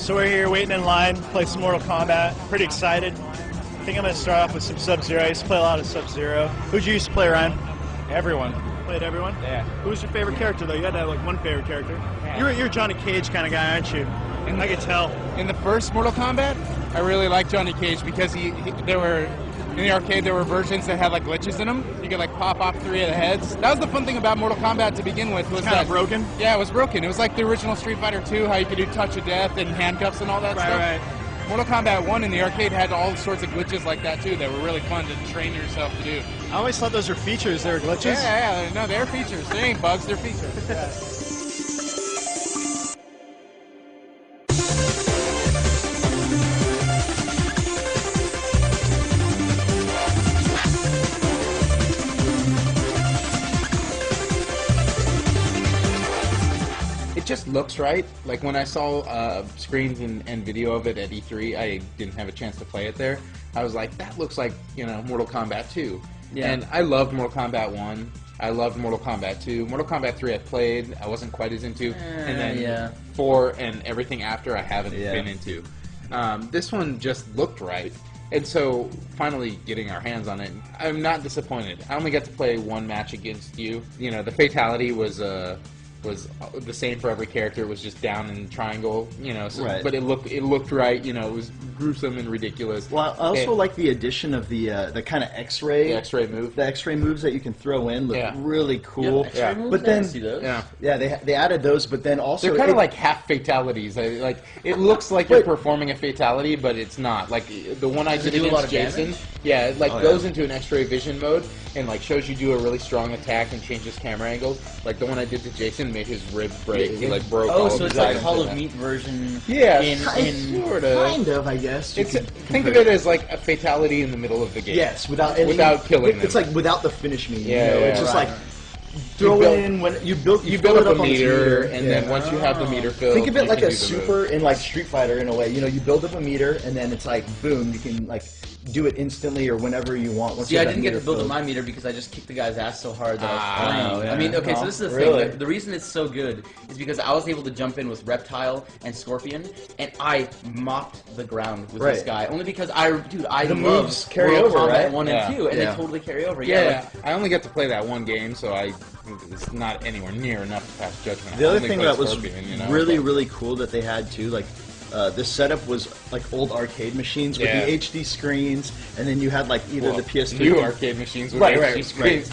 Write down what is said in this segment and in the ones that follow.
So we're here waiting in line to play some Mortal Kombat. Pretty excited. I think I'm going to start off with some Sub-Zero. I used to play a lot of Sub-Zero. Who'd you used to play, Ryan? Everyone. Played everyone? Yeah. Who's your favorite character, though? You had to have, like, one favorite character. Yeah. You're a Johnny Cage kind of guy, aren't you? I could tell. In the first Mortal Kombat, I really liked Johnny Cage because there were, in the arcade, there were versions that had, like, glitches in them. You could, like, pop off 3 of the heads. That was the fun thing about Mortal Kombat to begin with. Was kind of broken? Yeah, it was broken. It was like the original Street Fighter 2, how you could do touch of death and handcuffs and all that stuff. Right. Mortal Kombat 1 in the arcade had all sorts of glitches like that, too, that were really fun to train yourself to do. I always thought those were features. They were glitches? Yeah. No, they're features. They ain't bugs, they're features. Yeah. It just looks right. Like when I saw screens and video of it at E3, I didn't have a chance to play it there. I was like, that looks like, you know, Mortal Kombat 2. Yeah. And I loved Mortal Kombat 1. I loved Mortal Kombat 2. Mortal Kombat 3 I played, I wasn't quite as into. And then 4 and everything after I haven't been into. This one just looked right. And so, finally getting our hands on it, I'm not disappointed. I only got to play one match against you. You know, the fatality was the same for every character. It was just down in triangle, you know. So, right. But it looked right. You know, it was gruesome and ridiculous. Well, I also like the addition of the kind of X-ray. The X-ray move. The X-ray moves that you can throw in look really cool. Yeah, but then see those. they added those, but then also they're kind of like half fatalities. Like it looks like you're performing a fatality, but it's not. Like the one I did against Jason. Yeah, it goes into an X-ray vision mode and like shows you do a really strong attack and changes camera angles. Like the one I did to Jason made his rib break. He like broke. Oh, so it's like a Hall of Meat version. Yeah, sort of, I guess. Think of it as like a fatality in the middle of the game. Yes, without killing them. It's like without the finish me. Yeah, you know? It's just like throw in when you build up a meter, and then once you have the meter filled, think of it like a super in like Street Fighter in a way. You know, you build up a meter, and then it's like boom, you can like do it instantly or whenever you want. See, I didn't get to build up my meter because I just kicked the guy's ass so hard that I was flying. I mean, okay, so this is the thing. The reason it's so good is because I was able to jump in with Reptile and Scorpion, and I mopped the ground with this guy. Only because I the moves carry over, Kombat 1 and 2, and they totally carry over. Yeah, I only got to play that one game, so it's not anywhere near enough to pass judgment. The other thing that was really cool that they had too, like. This setup was like old arcade machines with the HD screens, and then you had like either the PS3 new arcade machines with HD screens.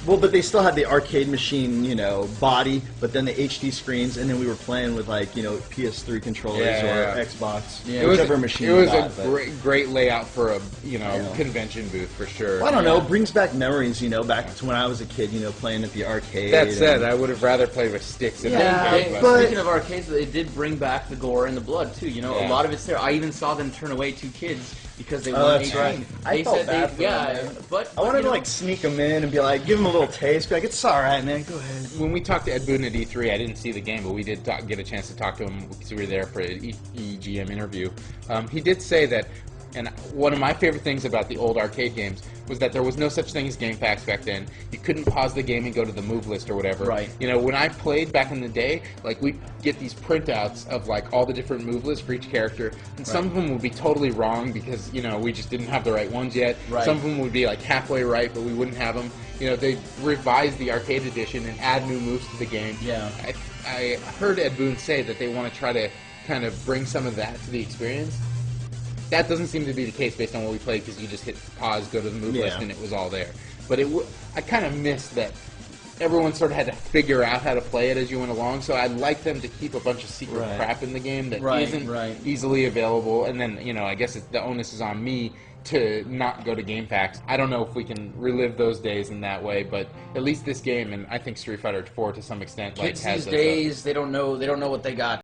But they still had the arcade machine, you know, body, but then the HD screens, and then we were playing with like, you know, PS3 controllers or Xbox, whichever machine. It was a great layout for a convention booth for sure. Well, I don't know, it brings back memories, you know, back to when I was a kid, you know, playing at the arcade. That said, I would have rather played with sticks. Speaking of arcades, it did bring back the gore and the blood too. You know, a lot of it's there. I even saw them turn away 2 kids because they weren't 18. Right. I felt bad for them, but I wanted to like sneak them in and be like, give them a little taste. Be like, it's all right, man. Go ahead. When we talked to Ed Boon at E3, I didn't see the game, but we did get a chance to talk to him because we were there for an EGM interview. He did say that, and one of my favorite things about the old arcade games was that there was no such thing as Game PAX back then. You couldn't pause the game and go to the move list or whatever. Right. You know, when I played back in the day, like we'd get these printouts of like all the different move lists for each character, and some of them would be totally wrong because, you know, we just didn't have the right ones yet. Right. Some of them would be like halfway right, but we wouldn't have them. You know, they revised the arcade edition and add new moves to the game. Yeah. I heard Ed Boon say that they want to try to kind of bring some of that to the experience. That doesn't seem to be the case based on what we played because you just hit pause, go to the move list, and it was all there. But I kind of missed that everyone sort of had to figure out how to play it as you went along, so I'd like them to keep a bunch of secret crap in the game that isn't easily available, and then, you know, I guess the onus is on me to not go to Game PAX. I don't know if we can relive those days in that way, but at least this game, and I think Street Fighter 4 to some extent, kids these days, they don't know what they got.